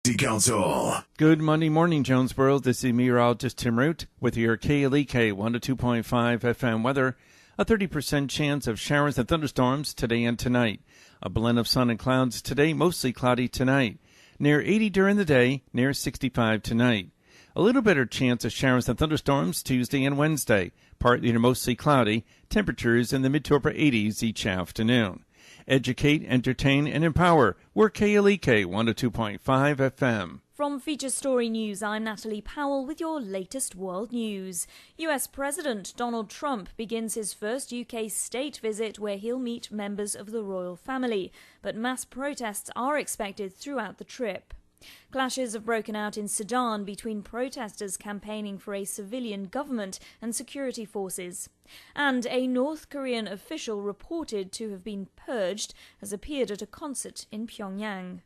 City Council. Good Monday morning, Jonesboro. This is meteorologist Tim Root with your KLEK 102.5 FM weather. A 30% chance of showers and thunderstorms today and tonight. A blend of sun and clouds today, mostly cloudy tonight. Near 80 during the day, near 65 tonight. A little better chance of showers and thunderstorms Tuesday and Wednesday. Partly to mostly cloudy. Temperatures in the mid to upper 80s each afternoon. Educate, entertain, and empower. We're KLEK 102.5 FM. From Feature Story News, I'm Natalie Powell with your latest world news. US President Donald Trump begins his first UK state visit where he'll meet members of the royal family, but mass protests are expected throughout the trip. Clashes have broken out in Sudan between protesters campaigning for a civilian government and security forces. And a North Korean official reported to have been purged has appeared at a concert in Pyongyang.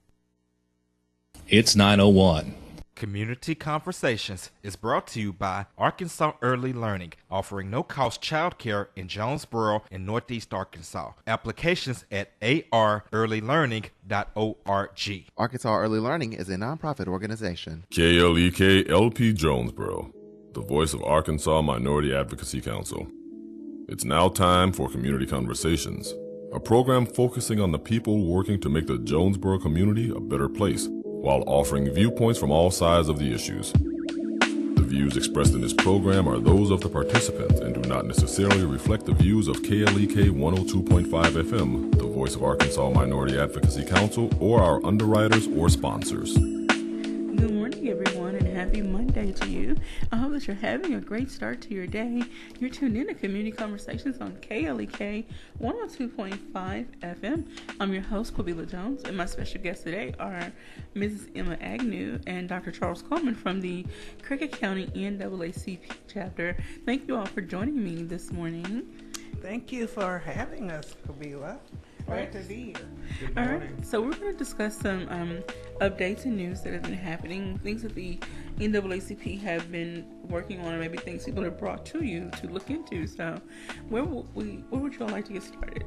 It's 9:01. Community Conversations is brought to you by Arkansas Early Learning, offering no-cost childcare in Jonesboro and Northeast Arkansas. Applications at arearlylearning.org. Arkansas Early Learning is a nonprofit organization. KLEK LP Jonesboro, the voice of Arkansas Minority Advocacy Council. It's now time for Community Conversations, a program focusing on the people working to make the Jonesboro community a better place, while offering viewpoints from all sides of the issues. The views expressed in this program are those of the participants and do not necessarily reflect the views of KLEK 102.5 FM, the voice of Arkansas Minority Advocacy Council, or our underwriters or sponsors. Good morning, everyone, and happy Monday to you. I hope that you're having a great start to your day. You're tuned in to Community Conversations on KLEK 102.5 FM. I'm your host, Quabila Jones, and my special guests today are Mrs. Emma Agnew and Dr. Charles Coleman from the Cricket County NAACP chapter. Thank you all for joining me this morning. Thank you for having us, Quabila. Glad to be here. All right, so we're going to discuss some updates and news that have been happening, things that the NAACP have been working on, or maybe things people have brought to you to look into. So where would you all like to get started?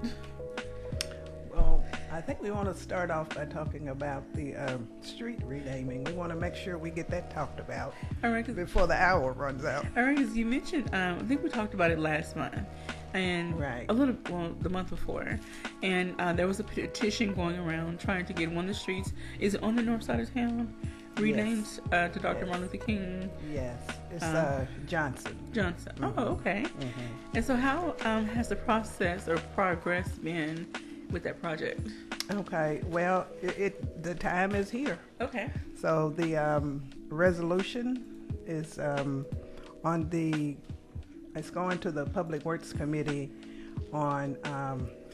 Well, I think we want to start off by talking about the street renaming. We want to make sure we get that talked about before the hour runs out. All right, as you mentioned, I think we talked about it last month. And the month before, and there was a petition going around trying to get one of the streets, is it on the north side of town, renamed to Dr. Martin Luther King? Yes, it's Johnson. Mm-hmm. Oh, okay. Mm-hmm. And so how has the process or progress been with that project? Okay, well, the time is here. Okay. So the resolution is it's going to the Public Works Committee on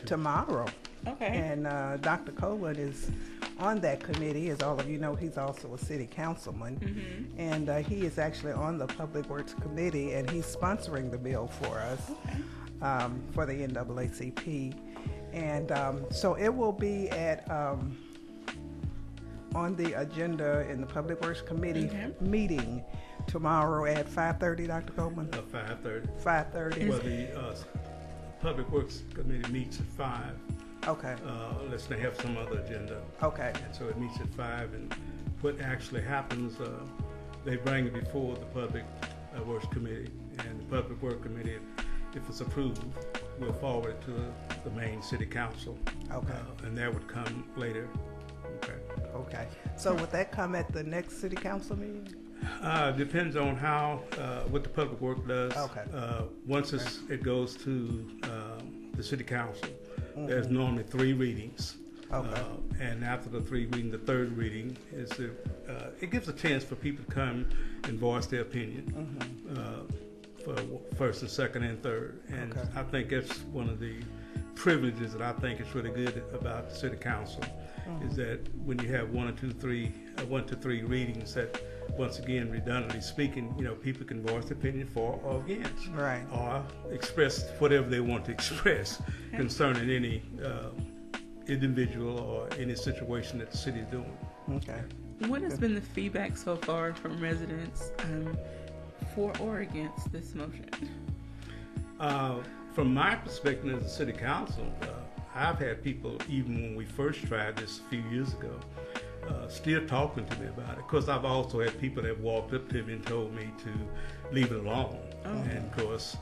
tomorrow. Okay. And Dr. Coleman is on that committee. As all of you know, he's also a city councilman. Mm-hmm. And he is actually on the Public Works Committee, and he's sponsoring the bill for us, for the NAACP. And so it will be on the agenda in the Public Works Committee meeting tomorrow at 5:30, Dr. Coleman? 5:30. 5:30. Well, the Public Works Committee meets at 5. Okay. Unless they have some other agenda. Okay. And so it meets at 5, and what actually happens, they bring it before the Public Works Committee, and the Public Works Committee, if it's approved, will forward it to the main city council. Okay. And that would come later. Okay. So would that come at the next city council meeting? Depends on what the public work does. Okay. Once it goes to the city council, there's normally 3 readings. Okay. And after the 3 readings, the 3rd reading is it gives a chance for people to come and voice their opinion for 1st and 2nd and 3rd. And I think that's one of the privileges that I think is really good about the city council is that when you have 1 to 3 readings, that once again, redundantly speaking, people can voice their opinion for or against, right, or express whatever they want to express concerning any individual or any situation that the city is doing. Okay. What has been the feedback so far from residents for or against this motion? From my perspective as a city council, I've had people, even when we first tried this a few years ago, still talking to me about it. Of course, I've also had people that walked up to me and told me to leave it alone. And of course,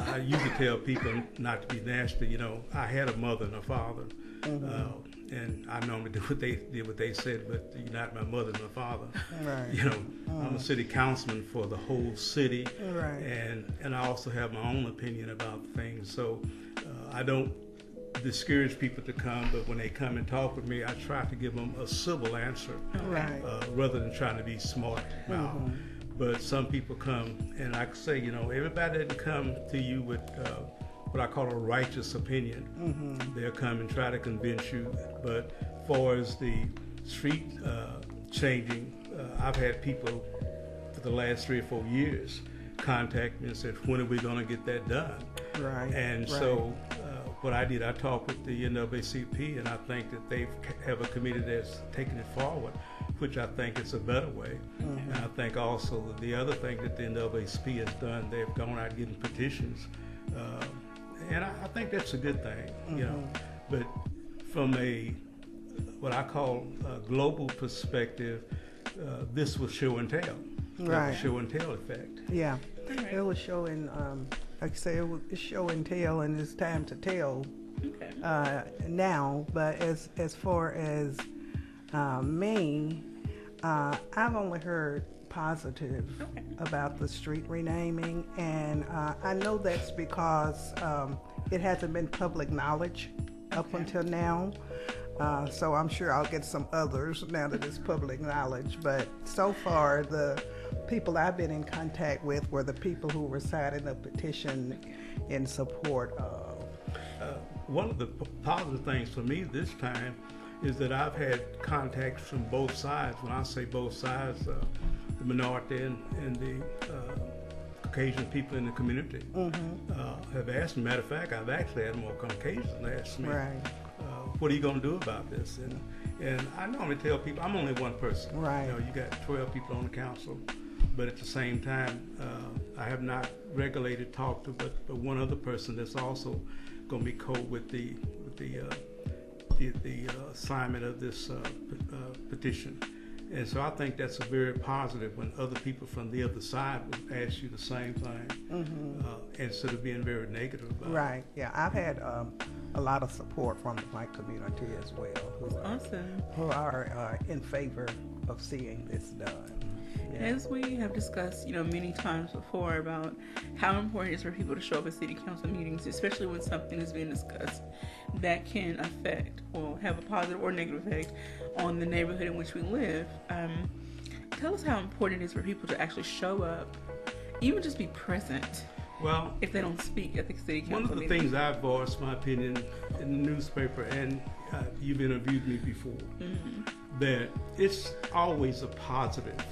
I usually tell people not to be nasty. You know, I had a mother and a father, and I normally did what they said, but you're not my mother and my father. Right. You know, I'm a city councilman for the whole city, Right. and I also have my own opinion about things. So I don't discourage people to come, but when they come and talk with me, I try to give them a civil answer, Right. rather than trying to be smart. But some people come, and I say, you know, everybody doesn't come to you with what I call a righteous opinion. They'll come and try to convince you. But as far as the street changing, I've had people for the last 3 or 4 years contact me and said, when are we going to get that done? Right. And so what I did, I talked with the NAACP, and I think that they have a committee that's taking it forward, which I think is a better way. And I think also that the other thing that the NAACP has done, they've gone out getting petitions, and I think that's a good thing, you know. But from a what I call a global perspective, this was show and tell, Right. show and tell effect. Yeah. It was showing, like I say, it's show and tell, and it's time to tell now. But as far as me, I've only heard positive about the street renaming, and I know that's because it hasn't been public knowledge up until now. So I'm sure I'll get some others now that it's public knowledge. But so far, the people I've been in contact with were the people who were signing a petition in support of. One of the positive things for me this time is that I've had contacts from both sides. When I say both sides, the minority and the Caucasian people in the community have asked me. Matter of fact, I've actually had more Caucasians ask me, what are you going to do about this? And I normally tell people, I'm only one person. Right. You know, you got 12 people on the council, but at the same time, I have not regulated talked to but one other person that's also going to be with the assignment of this petition. And so I think that's a very positive when other people from the other side would ask you the same thing, instead of being very negative about it. Right. Yeah, I've had a lot of support from the white community as well, who are in favor of seeing this done. Yeah. As we have discussed, many times before about how important it is for people to show up at city council meetings, especially when something is being discussed that can affect or have a positive or negative effect on the neighborhood in which we live. Tell us how important it is for people to actually show up, even just be present. Well, if they don't speak at the city council one of the meeting. things I've voiced my opinion in the newspaper, and you've interviewed me before, that it's always a positive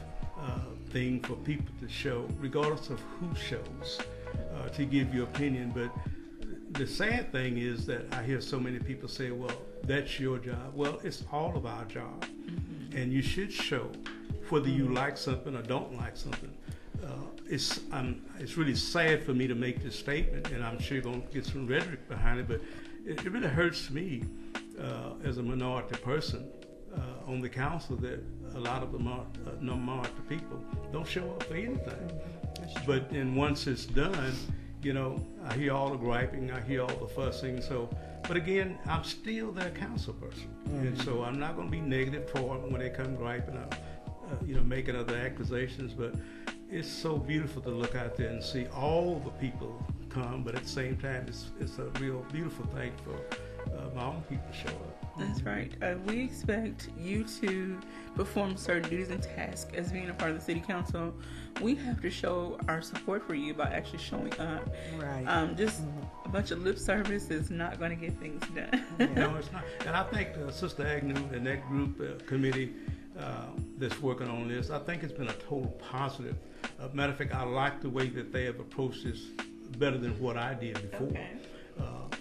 thing for people to show, regardless of who shows, to give your opinion. But the sad thing is that I hear so many people say, well, that's your job. Well, it's all of our job. And you should show whether you like something or don't like something. It's really sad for me to make this statement, and I'm sure you're going to get some rhetoric behind it, but it really hurts me as a minority person on the council that a lot of the minority people don't show up for anything. But then once it's done, I hear all the griping, I hear all the fussing. But again, I'm still their council person, and so I'm not going to be negative toward them when they come griping, making other accusations. But it's so beautiful to look out there and see all the people come, but at the same time, it's a real beautiful thing for my own people to show up. That's right. We expect you to perform certain duties and tasks as being a part of the city council. We have to show our support for you by actually showing up. Right. Just a bunch of lip service is not going to get things done. No, it's not. And I think Sister Agnew and that group committee that's working on this, I think it's been a total positive. Matter of fact, I like the way that they have approached this better than what I did before. Okay.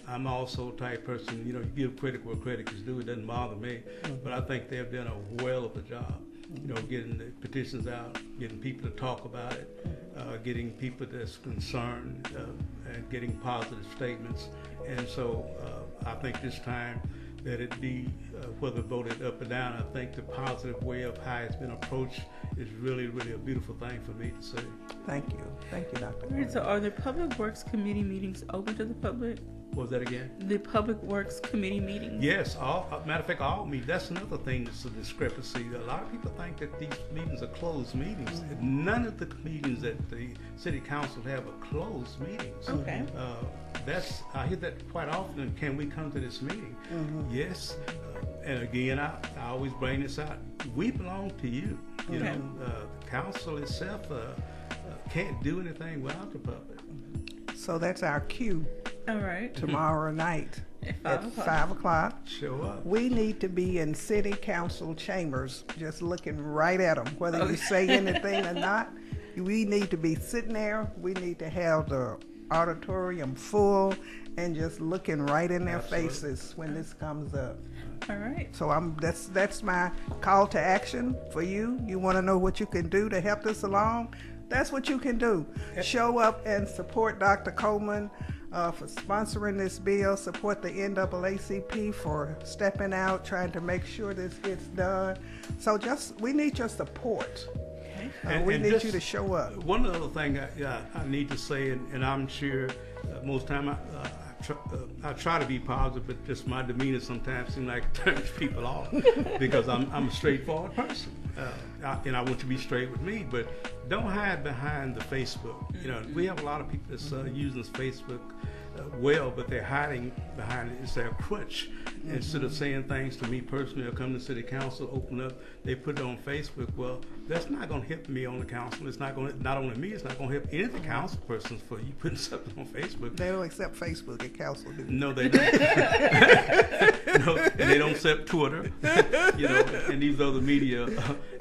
I'm also a type person, you give credit where credit is due. It doesn't bother me. But I think they've done a well of a job, getting the petitions out, getting people to talk about it, getting people that's concerned, and getting positive statements. And so I think this time that it be whether voted up or down, I think the positive way of how it's been approached is really, really a beautiful thing for me to see. Thank you, Dr. All right, so are the Public Works Committee meetings open to the public? What was that again? The Public Works Committee meetings. Yes, matter of fact, all meetings. That's another thing that's a discrepancy. A lot of people think that these meetings are closed meetings. None of the meetings that the city council have are closed meetings. Okay. I hear that quite often. Can we come to this meeting? Yes. And again, I always bring this out. We belong to you. You know, the council itself can't do anything without the public. So that's our cue. All right. Tomorrow night at 5 o'clock. Show up. We need to be in city council chambers, just looking right at them, whether you say anything or not. We need to be sitting there. We need to have the auditorium full and just looking right in their faces when this comes up. All right. So that's my call to action for you. You want to know what you can do to help this along? That's what you can do. Show up and support Dr. Coleman for sponsoring this bill. Support the NAACP for stepping out, trying to make sure this gets done. So we need your support. We need you to show up. One other thing I need to say, and I'm sure most time I try to be positive, but just my demeanor sometimes seems like it turns people off because I'm a straightforward person, and I want you to be straight with me. But don't hide behind the Facebook. You know, we have a lot of people that's using Facebook well, but they're hiding behind it. It's their crutch. Instead of saying things to me personally or come to city council, open up, they put it on Facebook. Well, that's not going to help me on the council. It's not going to, not only me, it's not going to help any of the council persons for you putting something on Facebook. They don't accept Facebook at council, do they? No, they don't. No, and they don't accept Twitter, you know, and these other media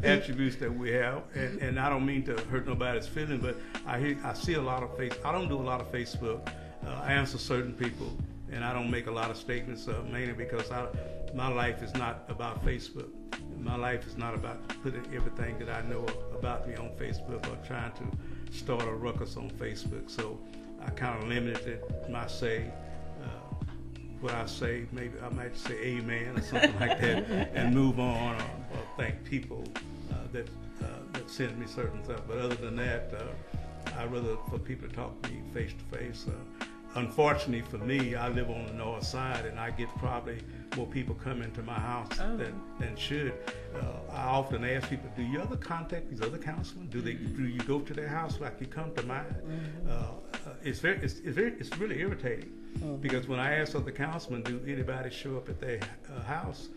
attributes that we have. And I don't mean to hurt nobody's feeling, but I see a lot of I don't do a lot of Facebook. I answer certain people, and I don't make a lot of statements, mainly because my life is not about Facebook. My life is not about putting everything that I know about me on Facebook or trying to start a ruckus on Facebook. So I kind of limited my say. What I say, maybe I might say amen or something like that, and move on or thank people that send me certain stuff. But other than that, I'd rather for people to talk to me face to face. Unfortunately for me, I live on the north side, and I get probably more people coming to my house than should. I often ask people, do you ever contact these other councilmen? Do you go to their house like you come to mine? It's really irritating because when I ask other councilmen, do anybody show up at their house?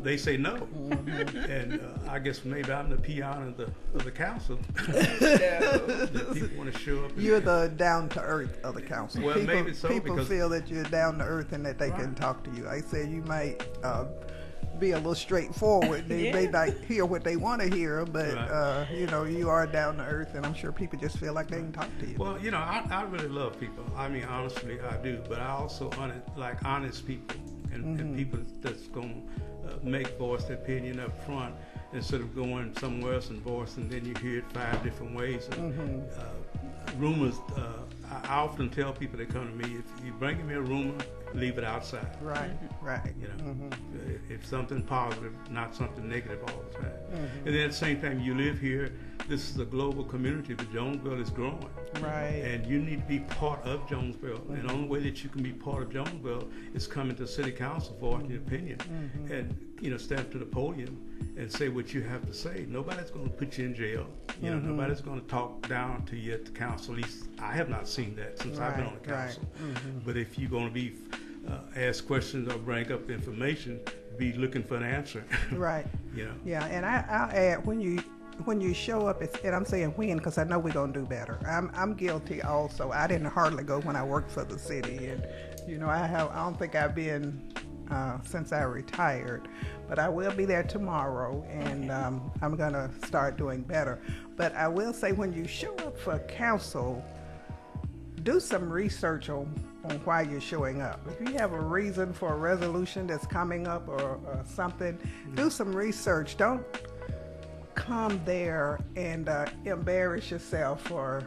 They say no, and I guess maybe I'm the peon of the council. That people want to show up. You're the down to earth of the council. Well, maybe so. People feel that you're down to earth and that they can talk to you. I said you might be a little straightforward. They may not hear what they want to hear, but you know, you are down to earth, and I'm sure people just feel like they can talk to you. Well, you know, I really love people. I mean, honestly, I do. But I also like honest people and people that's going to voice their opinion up front instead of going somewhere else and voice, and then you hear it 5 different ways. And, rumors, I often tell people that come to me, if you bring me a rumor, leave it outside. Right. You know, if something positive, not something negative all the time. And then at the same time, you live here. This is a global community, but Jonesboro is growing. Right. And you need to be part of Jonesboro. And the only way that you can be part of Jonesboro is coming to city council for your opinion. And, you know, stand to the podium and say what you have to say. Nobody's going to put you in jail. You know, nobody's going to talk down to you at the council. At least I have not seen that since I've been on the council. But if you're going to be ask questions or bring up information, be looking for an answer. Right. You know. Yeah, and I'll add when you show up, and I'm saying when because I know we're gonna do better. I'm guilty also. I didn't hardly go when I worked for the city, and you know I don't think I've been since I retired, but I will be there tomorrow, and I'm gonna start doing better. But I will say when you show up for council, do some research on why you're showing up. If you have a reason for a resolution that's coming up or something, do some research. Don't come there and embarrass yourself or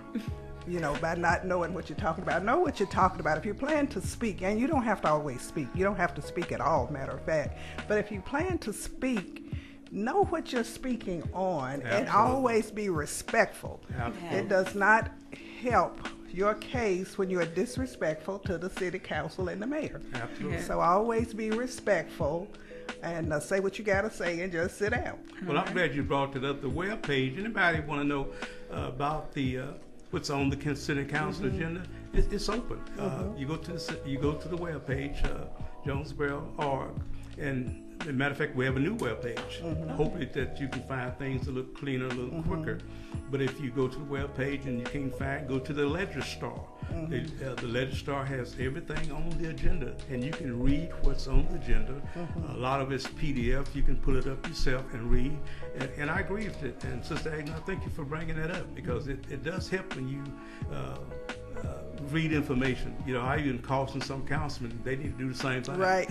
by not knowing what you're talking about. Know what you're talking about. If you plan to speak, and you don't have to always speak. You don't have to speak at all, matter of fact. But if you plan to speak, know what you're speaking on. Absolutely. And always be respectful. Absolutely. It does not help your case when you are disrespectful to the city council and the mayor. Absolutely. So always be respectful and say what you got to say and just sit down. Well, I'm glad you brought it up. The web page. Anybody want to know about the what's on the city council agenda? It's open. You go to the web page, jonesboro.org, and as a matter of fact, we have a new webpage. Hopefully that you can find things a little cleaner, a little quicker. But if you go to the webpage and you can't find, go to the Ledger Star. The Ledger Star has everything on the agenda, and you can read what's on the agenda. A lot of it's PDF. You can pull it up yourself and read. And I agree with it. And Sister Agnes, thank you for bringing that up, because it does help when you read information. I even caution some councilmen, they need to do the same thing. Right.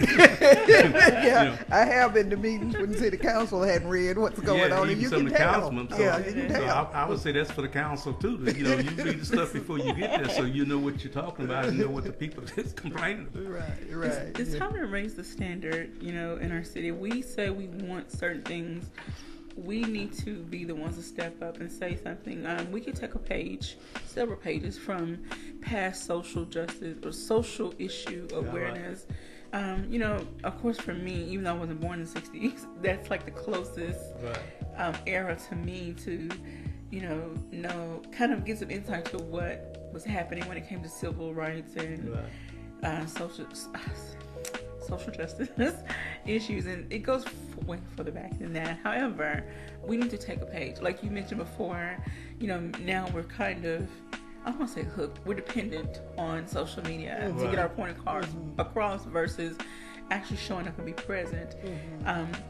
I have been to meetings when the city council hadn't read what's going on, and you can tell. You can tell. I would say that's for the council too. You read the stuff before you get there, so you know what you're talking about and know what the people is complaining about. Right. It's time to raise the standard, in our city. We say we want certain things. We need to be the ones to step up and say something. We could take a page, several pages from past social justice or social issue awareness. Of course, for me, even though I wasn't born in the 60s, that's like the closest era to me to, know, kind of get some insight to what was happening when it came to civil rights and social justice issues, and it goes way further back than that. However, we need to take a page. Like you mentioned before, now we're kind of, I don't want to say hooked, we're dependent on social media to get our point across versus actually showing up and be present.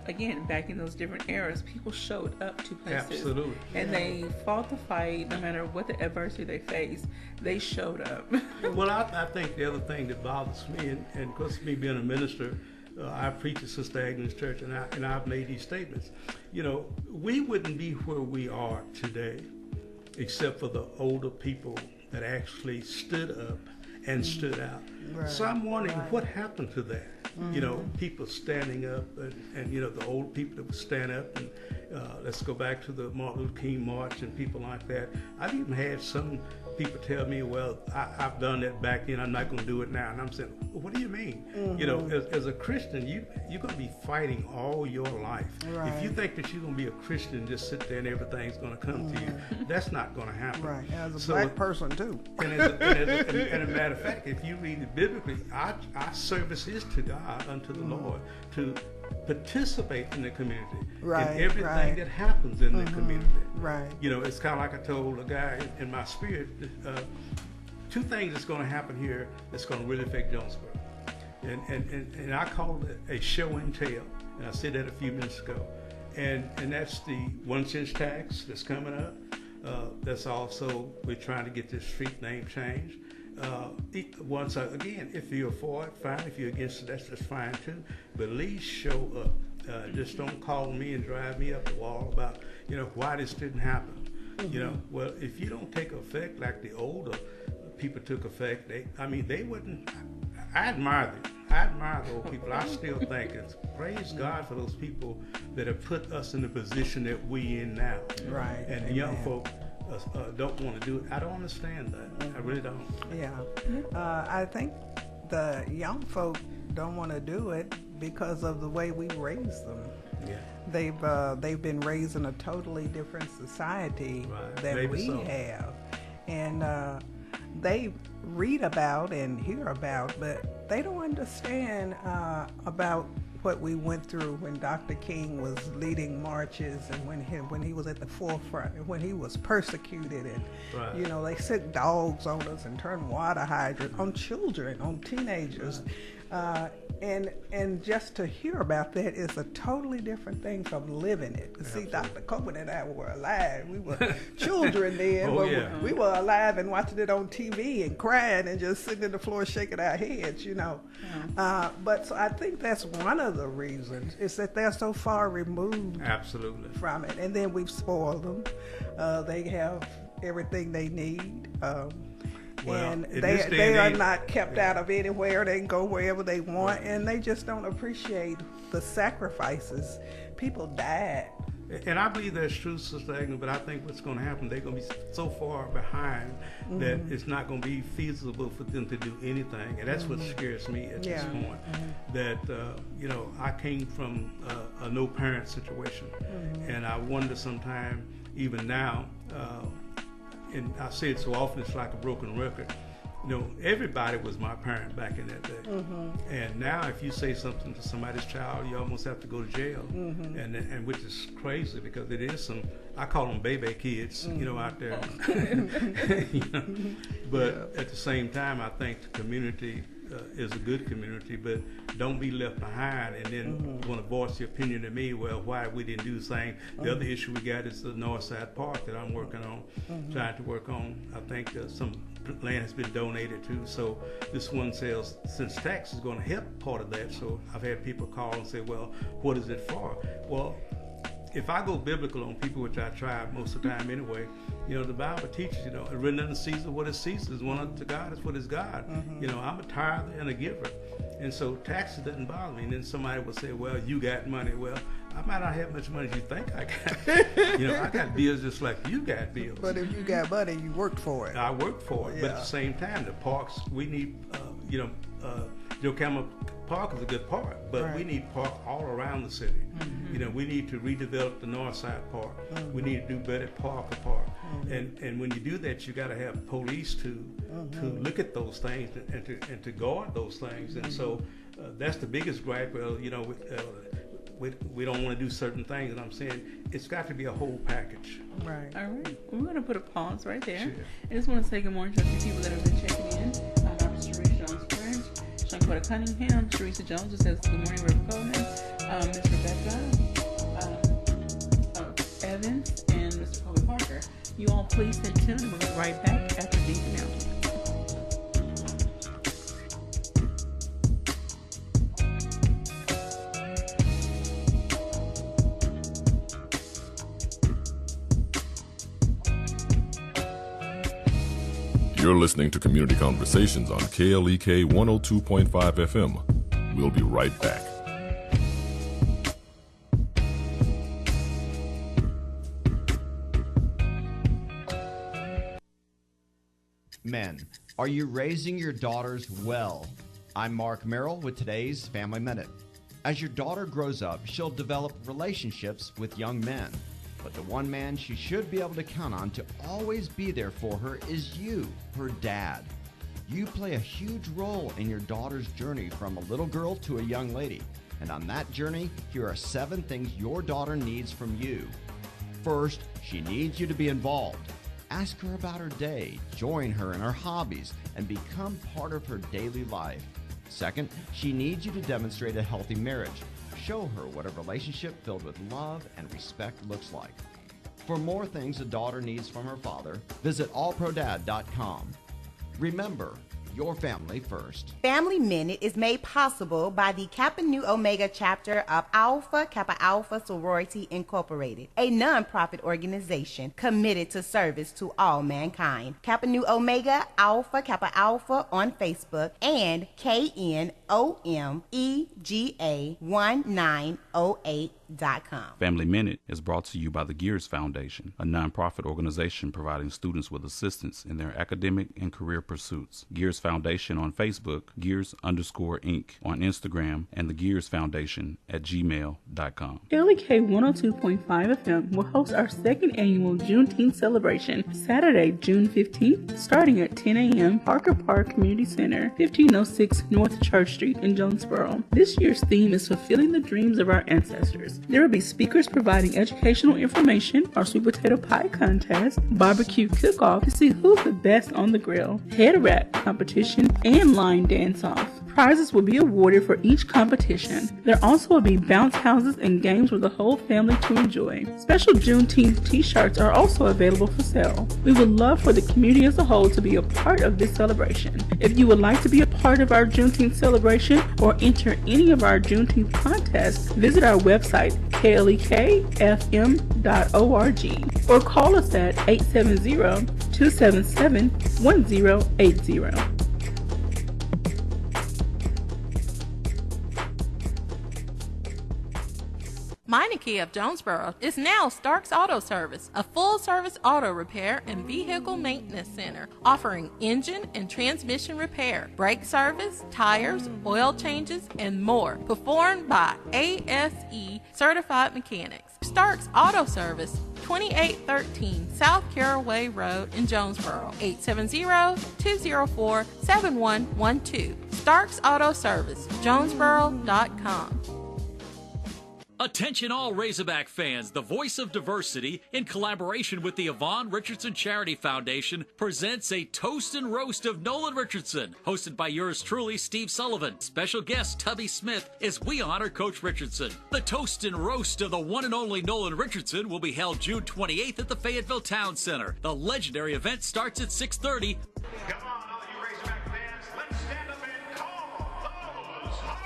Again, back in those different eras, people showed up to places. Absolutely. And they fought the fight no matter what the adversity they faced. They showed up. Well, I think the other thing that bothers me, and of course me being a minister, I preach at Sister Agnes Church, and I've made these statements. We wouldn't be where we are today except for the older people that actually stood up and stood out. Right. So I'm wondering what happened to that. People standing up, and the old people that would stand up, and let's go back to the Martin Luther King March and people like that. I've even had some people tell me, well, I've done that back then, I'm not going to do it now. And I'm saying, what do you mean? As a Christian, you're going to be fighting all your life. Right. If you think that you're going to be a Christian and just sit there and everything's going to come to you, that's not going to happen. Right, as a black person too. And as a matter of fact, if you read it biblically, our service is to God, unto the Lord, to participate in the community, in everything that happens in the community. Right. It's kind of like I told a guy in my spirit, two things that's going to happen here that's going to really affect Jonesboro. And I call it a show and tell, and I said that a few minutes ago. And that's the 1 cent tax that's coming up. That's also, we're trying to get this street name changed. Again, if you're for it, fine. If you're against it, that's just fine too. But at least show up. Just don't call me and drive me up the wall about, why this didn't happen. Well, if you don't take effect like the older people took effect, they wouldn't. I admire them. I admire those people. I still think it's praise God for those people that have put us in the position that we in now. Right. And the young folk don't want to do it. I don't understand that. I really don't. Yeah. I think the young folk don't want to do it because of the way we raised them. Yeah. They've been raised in a totally different society than Maybe we so. have. And they read about and hear about, but they don't understand about what we went through when Dr. King was leading marches, and when he was at the forefront, and when he was persecuted, and they sick dogs on us and turned water hydrant on children, on teenagers. And just to hear about that is a totally different thing from living it. See, Dr. Coleman and I were alive. We were children then. We were alive and watching it on TV and crying and just sitting on the floor shaking our heads, But so I think that's one of the reasons, is that they're so far removed Absolutely. from it. And then we've spoiled them. They have everything they need. Well, And in this day they and are age- not kept out of anywhere. They can go wherever they want, and they just don't appreciate the sacrifices. People died. And I believe that's true, Sister Agnew, but I think what's going to happen, they're going to be so far behind that it's not going to be feasible for them to do anything. And that's what scares me at this point. That, I came from a no-parent situation. And I wonder sometime, even now, and I say it so often, it's like a broken record. Everybody was my parent back in that day. And now if you say something to somebody's child, you almost have to go to jail. And which is crazy, because it is I call them baby kids, out there. But at the same time, I think the community is a good community, but don't be left behind and then want to voice your opinion to me, well, why we didn't do the same. The other issue we got is the North Side Park that I'm working on, trying to work on. I think some land has been donated to, so this one sales since tax is going to help part of that. So I've had people call and say, well, what is it for? Well, if I go biblical on people, which I try most of the time anyway, the Bible teaches, written unto Caesar what is Caesar's, one unto God is what is God. I'm a tither and a giver. And so taxes doesn't bother me. And then somebody will say, well, you got money. Well, I might not have much money as you think I got. I got bills just like you got bills. But if you got money, you worked for it. I worked for it. But at the same time, the parks, we need, Joe Camel Park is a good park, but we need park all around the city. We need to redevelop the North Side Park. We need to do better Parker Park. And when you do that, you got to have police to look at those things and to guard those things. And so that's the biggest gripe. Well, we don't want to do certain things, and I'm saying it's got to be a whole package. Right. All right. We're going to put a pause right there. Sure. I just want to say good morning to the people that have been checking in. Dr. Sharice Jones-French, Shanquetta Cunningham, Teresa Jones, who says good morning, Reverend Coleman, Miss Rebecca Evans, and Mr. Kobe Parker. You all please stay tuned. We'll be right back after these announcements. You're listening to Community Conversations on KLEK 102.5 FM. We'll be right back. Men, are you raising your daughters well? I'm Mark Merrill with today's Family Minute. As your daughter grows up, she'll develop relationships with young men. But the one man she should be able to count on to always be there for her is you, her dad. You play a huge role in your daughter's journey from a little girl to a young lady. And on that journey, here are 7 things your daughter needs from you. First, she needs you to be involved. Ask her about her day, join her in her hobbies, and become part of her daily life. Second, she needs you to demonstrate a healthy marriage. Show her what a relationship filled with love and respect looks like. For more things a daughter needs from her father, visit allprodad.com. Remember, your family first. Family Minute is made possible by the Kappa Nu Omega chapter of Alpha Kappa Alpha Sorority Incorporated, a non-profit organization committed to service to all mankind. Kappa Nu Omega Alpha Kappa Alpha on Facebook and KNOMEGA1908.com. Family Minute is brought to you by the Gears Foundation, a non-profit organization providing students with assistance in their academic and career pursuits. Gears Foundation on Facebook, Gears_Inc. on Instagram, and the Gears Foundation at gmail.com. LEK 102.5 FM will host our second annual Juneteenth celebration Saturday, June 15th, starting at 10 a.m. Parker Park Community Center, 1506 North Church Street in Jonesboro. This year's theme is Fulfilling the Dreams of Our Ancestors. There will be speakers providing educational information, our sweet potato pie contest, barbecue cook-off to see who's the best on the grill, head wrap competition, and line dance-off. Prizes will be awarded for each competition. There also will be bounce houses and games for the whole family to enjoy. Special Juneteenth t-shirts are also available for sale. We would love for the community as a whole to be a part of this celebration. If you would like to be a part of our Juneteenth celebration or enter any of our Juneteenth contests, visit our website, klekfm.org, or call us at 870-277-1080. Meineke of Jonesboro is now Starks Auto Service, a full-service auto repair and vehicle maintenance center offering engine and transmission repair, brake service, tires, oil changes, and more, performed by ASE certified mechanics. Starks Auto Service, 2813 South Caraway Road in Jonesboro, 870-204-7112. Starks Auto Service, Jonesboro.com. Attention all Razorback fans, the Voice of Diversity, in collaboration with the Yvonne Richardson Charity Foundation, presents a Toast and Roast of Nolan Richardson, hosted by yours truly, Steve Sullivan. Special guest Tubby Smith as we honor Coach Richardson. The Toast and Roast of the one and only Nolan Richardson will be held June 28th at the Fayetteville Town Center. The legendary event starts at 6:30. Come on, all you Razorback fans, let's stand up and call those home!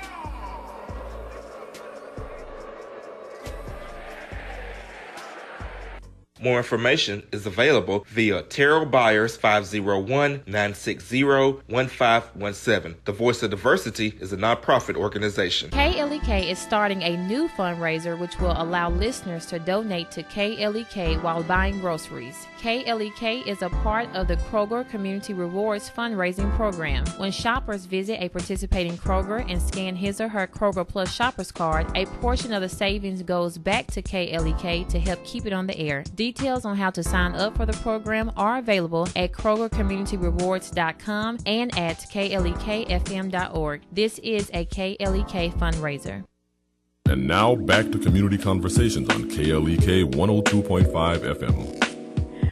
More information is available via Terrell Byers 501-960-1517. The Voice of Diversity is a nonprofit organization. KLEK is starting a new fundraiser which will allow listeners to donate to KLEK while buying groceries. KLEK is a part of the Kroger Community Rewards fundraising program. When shoppers visit a participating Kroger and scan his or her Kroger Plus shoppers card, a portion of the savings goes back to KLEK to help keep it on the air. Details on how to sign up for the program are available at KrogerCommunityRewards.com and at klekfm.org. This is a KLEK fundraiser. And now back to Community Conversations on KLEK 102.5 FM.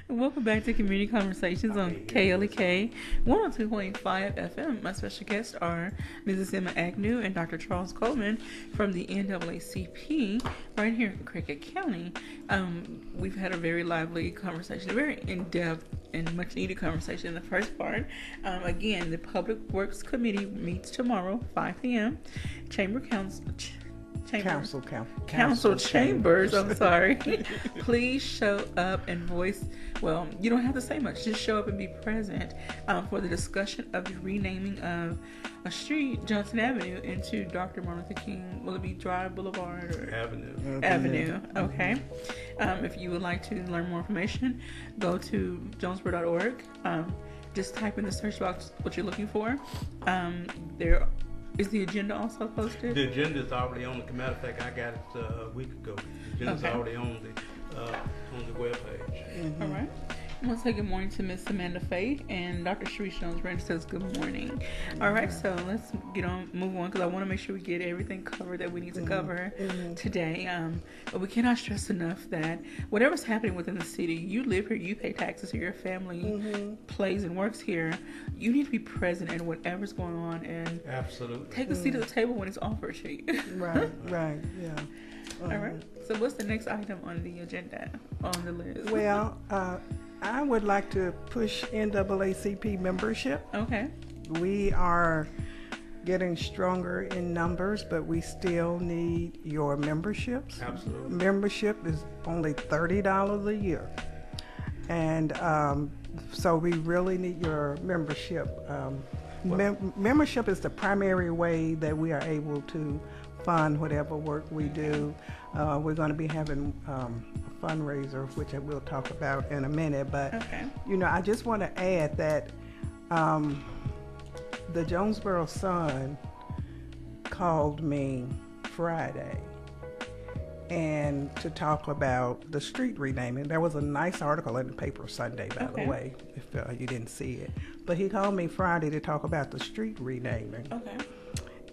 Welcome back to Community Conversations on KLEK 102.5 FM. My special guests are Mrs. Emma Agnew and Dr. Charles Coleman from the NAACP right here in Cricket County. We've had a very lively conversation, a very in-depth and much-needed conversation in the first part. Again, the Public Works Committee meets tomorrow, 5 p.m. Council chambers, I'm sorry. Please show up and voice, well, you don't have to say much, just show up and be present for the discussion of the renaming of a street, Johnson Avenue, into Dr. Martin Luther King. Will it be Drive, Boulevard, or Avenue? Okay. If you would like to learn more information, go to jonesboro.org. Just type in the search box what you're looking for. There is the agenda also posted? The agenda is already on. As a matter of fact, I got it a week ago. The agenda is already on the webpage. Mm-hmm. All right. I'm going to say good morning to Miss Amanda Faye, and Dr. Sharice Jones-Rand says good morning. All right, so let's move on, because I want to make sure we get everything covered that we need to cover today. But we cannot stress enough that whatever's happening within the city, you live here, you pay taxes here, your family plays and works here. You need to be present in whatever's going on and absolutely take a seat at the table when it's offered to you. Right, yeah. All right. So what's the next item on the agenda, on the list? Well, I would like to push NAACP membership. Okay. We are getting stronger in numbers, but we still need your memberships. Absolutely. Membership is only $30 a year. And so we really need your membership. Membership is the primary way that we are able to fund whatever work we do. We're going to be having a fundraiser, which I will talk about in a minute. But, I just want to add that the Jonesboro Sun called me Friday and to talk about the street renaming. There was a nice article in the paper Sunday, by the way, if you didn't see it. But he called me Friday to talk about the street renaming. Okay.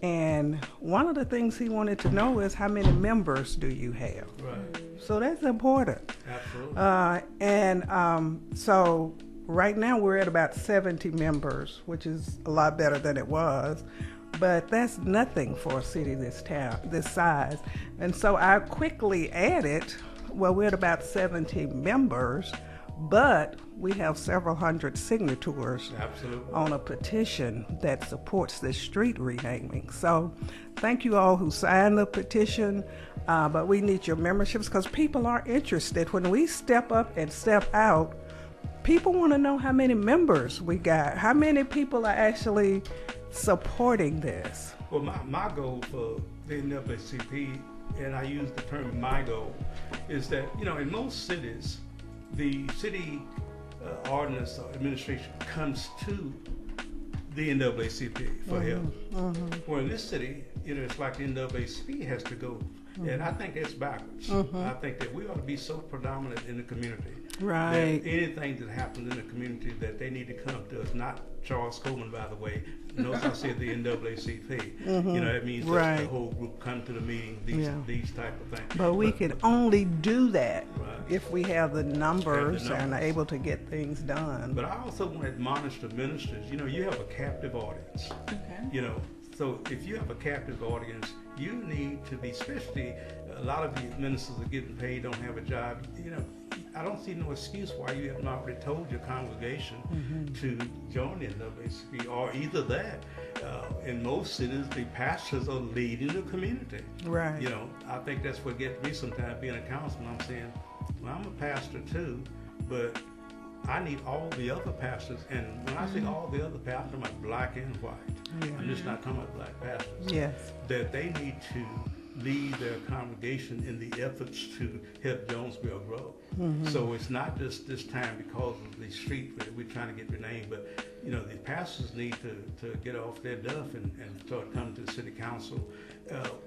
And one of the things he wanted to know is how many members do you have? Right. So that's important. Absolutely. So right now we're at about 70 members, which is a lot better than it was. but that's nothing for a city this size. And so I quickly added, well, we're at about 70 members, but we have several hundred signatures on a petition that supports this street renaming. So thank you all who signed the petition, but we need your memberships because people are interested. When we step up and step out, people want to know how many members we got, how many people are actually supporting this. Well, my goal for the NAACP, and I use the term my goal, is that, in most cities, the city ordinance or administration comes to the NAACP for help. Well, in this city, it's like the NAACP has to go. And I think that's backwards. I think that we ought to be so predominant in the community. Right. That anything that happens in the community, that they need to come to us, not Charles Coleman, by the way. Notice I said the NAACP. That means that the whole group come to the meeting, these type of things. But we can only do that if we have the numbers and are able to get things done. But I also want to admonish the ministers. You have a captive audience. So if you have a captive audience, you need to be, especially a lot of these ministers are getting paid, don't have a job. I don't see no excuse why you have not already told your congregation to join the NAACP, or either that. In most cities, the pastors are leading the community. Right. I think that's what gets me sometimes being a councilman. I'm saying, well, I'm a pastor too, but I need all the other pastors, and when I say all the other pastors, I'm like black and white. I'm just not talking about black pastors. Yes. That they need to lead their congregation in the efforts to help Jonesboro grow. So it's not just this time because of the street that we're trying to get renamed, but the pastors need to get off their duff and start coming to the city council,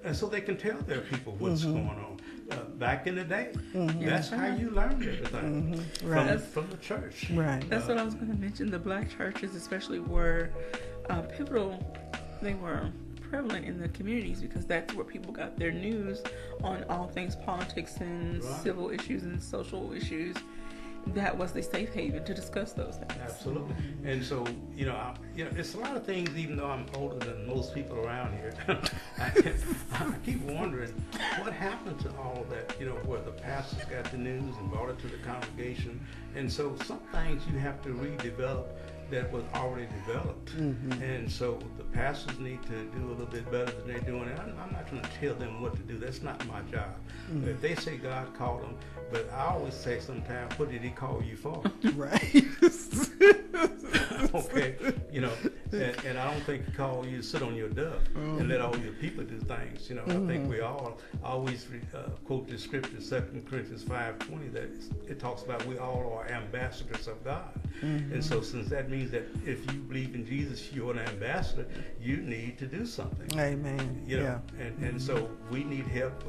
and so they can tell their people what's going on. Back in the day, that's how you learned everything from the church. Right. That's what I was going to mention. The black churches, especially, were pivotal. They were prevalent in the communities because that's where people got their news on all things politics and civil issues and social issues. That was the safe haven to discuss those things. Absolutely. And so, it's a lot of things, even though I'm older than most people around here. I keep wondering what happened to all of that, where the pastors got the news and brought it to the congregation. And so some things you have to redevelop that was already developed. And so the pastors need to do a little bit better than they're doing. And I'm not trying to tell them what to do. That's not my job. If they say God called them, but I always say sometimes, what did he call you for? Right. Okay. And I don't think he called you to sit on your duff and let all your people do things. I think we all always quote the scripture, 2 Corinthians 5:20, that it talks about we all are ambassadors of God. And so since that means that if you believe in Jesus, you're an ambassador, you need to do something. Amen. And so we need help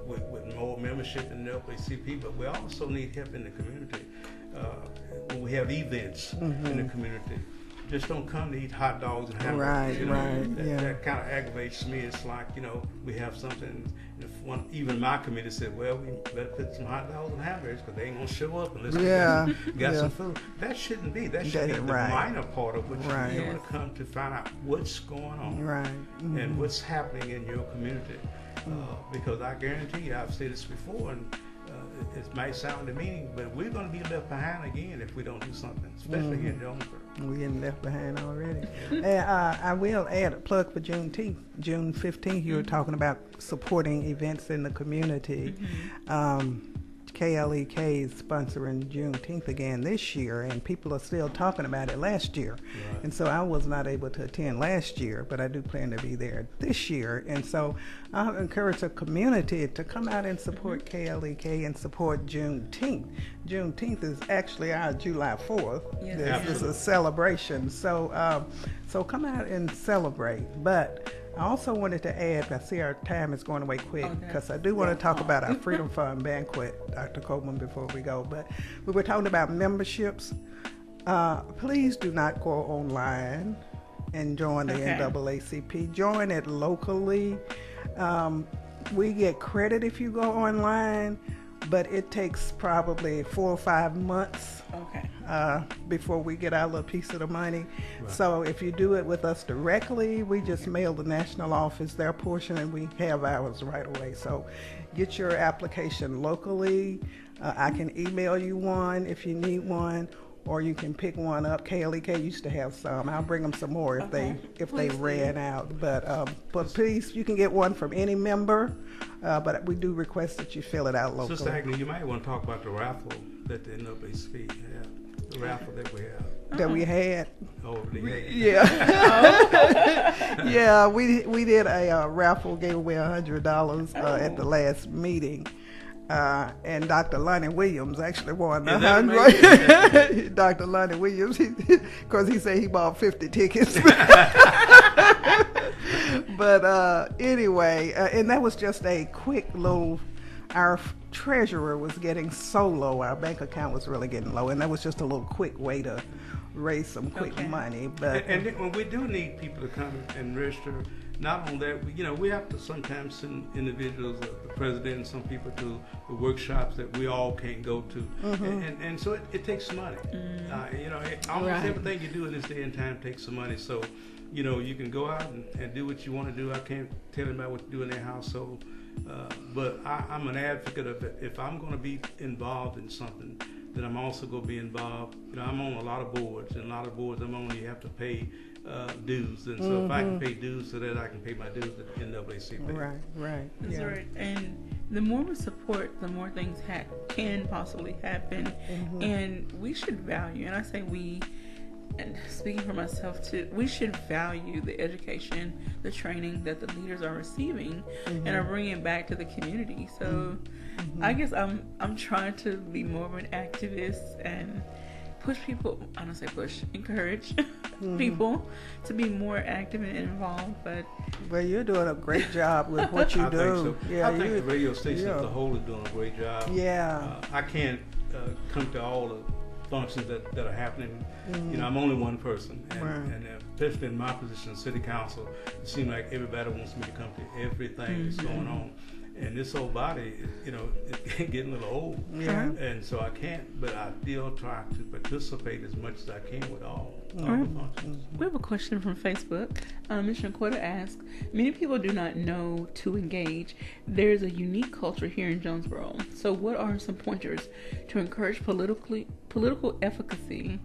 with more membership in the NAACP, but we also need help in the community. When we have events in the community, just don't come to eat hot dogs and hamburgers. That kind of aggravates me. It's like, we have something. Even my committee said, well, we better put some hot dogs and hamburgers because they ain't going to show up unless we got some food. That shouldn't be. That should be the minor part of what you want to come to find out what's going on and what's happening in your community. Because I guarantee you, I've said this before, and it might sound demeaning, but we're going to be left behind again if we don't do something, especially here in Jonesboro. We're getting left behind already. And I will add a plug for Juneteenth. June 15th, you were talking about supporting events in the community. KLEK is sponsoring Juneteenth again this year, and people are still talking about it last year. And so I was not able to attend last year, but I do plan to be there this year. And so I encourage the community to come out and support KLEK and support Juneteenth. Juneteenth is actually our July 4th. This is a celebration. So come out and celebrate. But I also wanted to add, I see our time is going away quick, because I do want to talk about our Freedom Fund banquet, Dr. Coleman, before we go. But we were talking about memberships. Please do not go online and join the NAACP. Join it locally. We get credit if you go online, but it takes probably 4 or 5 months before we get our little piece of the money. Right. So if you do it with us directly, we just mail the national office their portion and we have ours right away. So get your application locally. I can email you one if you need one, or you can pick one up. KLEK used to have some. I'll bring them some more if they ran out. But please, you can get one from any member. But we do request that you fill it out locally. Sister Agnew, you might want to talk about the raffle that the NAACP have. The raffle that we have. That we had. Oh, yeah. Yeah, we did a raffle, gave away $100 at the last meeting. And Dr. Lonnie Williams actually won the 100. Dr. Lonnie Williams, because he said he bought 50 tickets. But anyway, and that was just a quick little, our treasurer was getting so low, our bank account was really getting low, and that was just a little quick way to raise some quick money. But and when we do need people to come and register, not only that, we have to sometimes send individuals, the president and some people to the workshops that we all can't go to. Mm-hmm. And so it takes money. Almost everything you do in this day and time takes some money. So, you can go out and do what you want to do. I can't tell anybody what to do in their household. But I'm an advocate of it. If I'm going to be involved in something, then I'm also going to be involved. I'm on a lot of boards, and a lot of boards I'm on, you have to pay dues, and so if I can pay dues so that I can pay my dues at the NAACP. Right. That's right. And the more we support, the more things can possibly happen. Mm-hmm. And we should value, and I say we, and speaking for myself too, we should value the education, the training that the leaders are receiving and are bringing back to the community. So I guess I'm trying to be more of an activist and push people, I don't say push, encourage people to be more active and involved. But you're doing a great job with what you do. Think so. Yeah, I think the radio station as a whole is doing a great job. Yeah. I can't come to all the functions that are happening. I'm only one person, and especially in my position in city council, it seems like everybody wants me to come to everything that's going on. And this whole body, it's getting a little old. Yeah. And so I can't, but I still try to participate as much as I can with all the functions. We have a question from Facebook. Ms. Shanquetta asks, many people do not know to engage. There's a unique culture here in Jonesboro. So what are some pointers to encourage political efficacy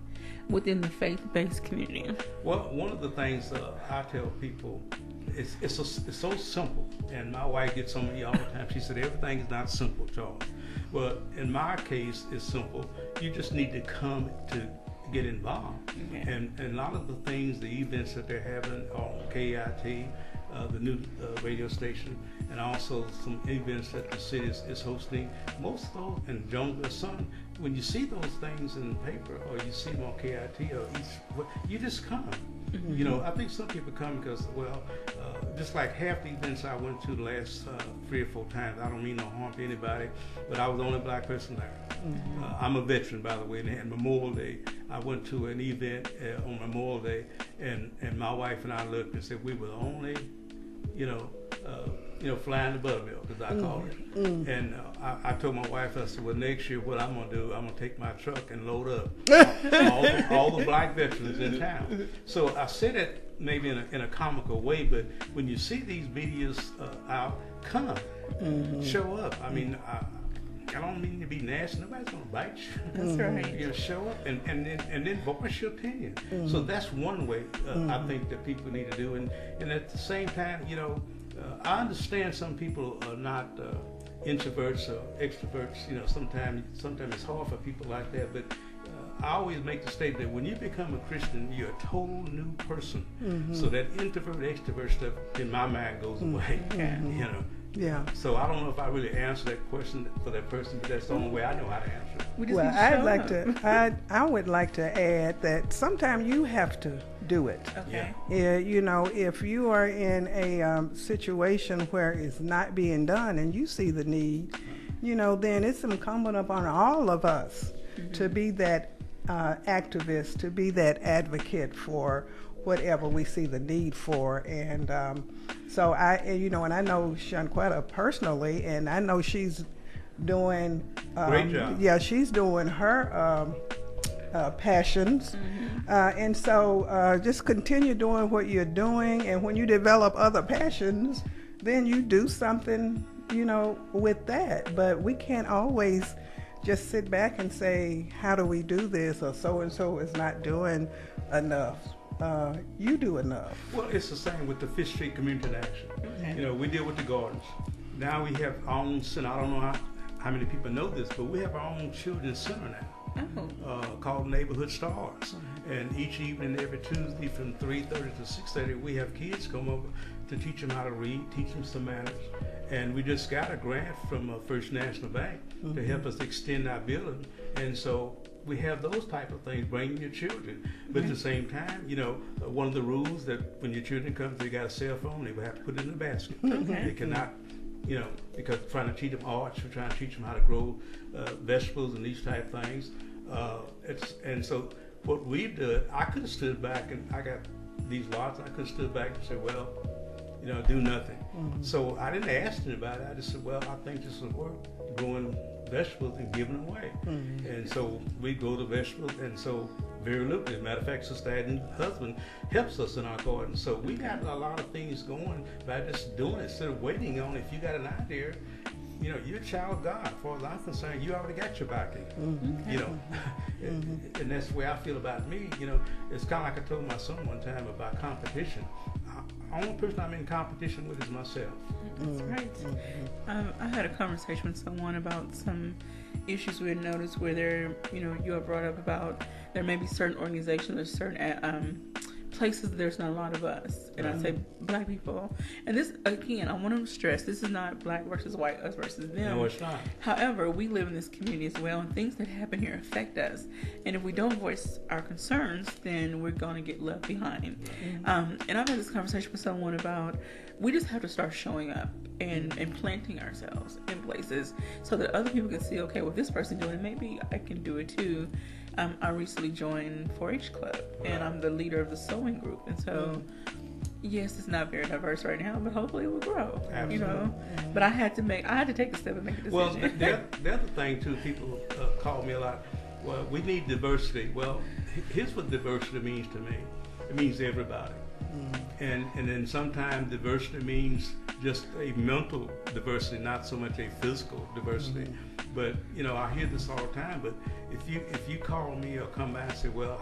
within the faith-based community? Well, one of the things I tell people, it's so simple, and my wife gets on me all the time. She said, everything is not simple, Charles. Well, in my case, it's simple. You just need to come to get involved. Okay. And a lot of the things, the events that they're having on KIT, the new radio station, and also some events that the city is hosting, most of those, and Jonesboro Sun, when you see those things in the paper or you see them on KIT or you just come. I think some people come because, just like half the events I went to the last 3 or 4 times, I don't mean no harm to anybody, but I was the only black person there. I'm a veteran, by the way, and they had Memorial Day. I went to an event on Memorial Day, and my wife and I looked and said we were the only, flying the buttermilk, as I call it. And I told my wife, I said, well, next year what I'm going to do, I'm going to take my truck and load up all the black veterans in town. So I said it maybe in a comical way, but when you see these videos out, come, show up. I mean, I don't mean to be nasty. Nobody's gonna bite you. That's right. You show up and then voice your opinion. So that's one way I think that people need to do. And at the same time, I understand some people are not introverts or extroverts. Sometimes it's hard for people like that. But I always make the statement that when you become a Christian, you're a total new person. So that introvert extrovert stuff in my mind goes away. Yeah. So I don't know if I really answered that question for that person, but that's the only way I know how to answer it. Well, I would like to add that sometimes you have to do it. Okay. Yeah. If you are in a situation where it's not being done and you see the need, then it's incumbent upon all of us to be that activist, to be that advocate for whatever we see the need for. And so and I know Shanquetta personally, and I know she's doing. Great job. Yeah, she's doing her passions. And so just continue doing what you're doing. And when you develop other passions, then you do something, with that. But we can't always just sit back and say, how do we do this? Or so-and-so is not doing enough. You do enough. Well, it's the same with the Fifth Street Community Action. Okay. We deal with the gardens. Now we have our own center. I don't know how many people know this, but we have our own children's center now. Called Neighborhood Stars. And each evening, every Tuesday from 3:30 to 6:30, we have kids come over to teach them how to read, teach them some manners. And we just got a grant from First National Bank to help us extend our building. And so we have those type of things, bringing your children. But at the same time, one of the rules that when your children come, they got a cell phone, they will have to put it in the basket. They cannot, because trying to teach them arts, we're trying to teach them how to grow vegetables and these type of things. And so what we've done, I could have stood back, and I got these lots, I could have stood back and said, well, do nothing. So I didn't ask anybody. I just said, well, I think this will work, growing vegetables and giving them away. And so we grow the vegetables, and so very lucrative. As a matter of fact, Sister Adam's husband helps us in our garden. So we got a lot of things going by just doing it instead of waiting on. If you got an idea, you're a child of God. As far as I'm concerned, you already got your backing. And that's the way I feel about me. It's kind of like I told my son one time about competition. The only person I'm in competition with is myself. That's right. I had a conversation with someone about some issues we had noticed where you have brought up about there may be certain organizations or certain places there's not a lot of us, and I say black people. And this, again, I want to stress, this is not black versus white, us versus them. No, it's not. However, we live in this community as well, and things that happen here affect us. And if we don't voice our concerns, then we're going to get left behind. And I've had this conversation with someone about we just have to start showing up and planting ourselves in places so that other people can see, okay, well, this person doing it, maybe I can do it too. I recently joined 4-H Club, and I'm the leader of the sewing group. And so, yes, it's not very diverse right now, but hopefully it will grow. Absolutely. But I had to take a step and make a decision. Well, the other thing too, people call me a lot. Well, we need diversity. Well, here's what diversity means to me. It means everybody. And then sometimes diversity means just a mental diversity, not so much a physical diversity. But I hear this all the time. But if you call me or come by and say, well,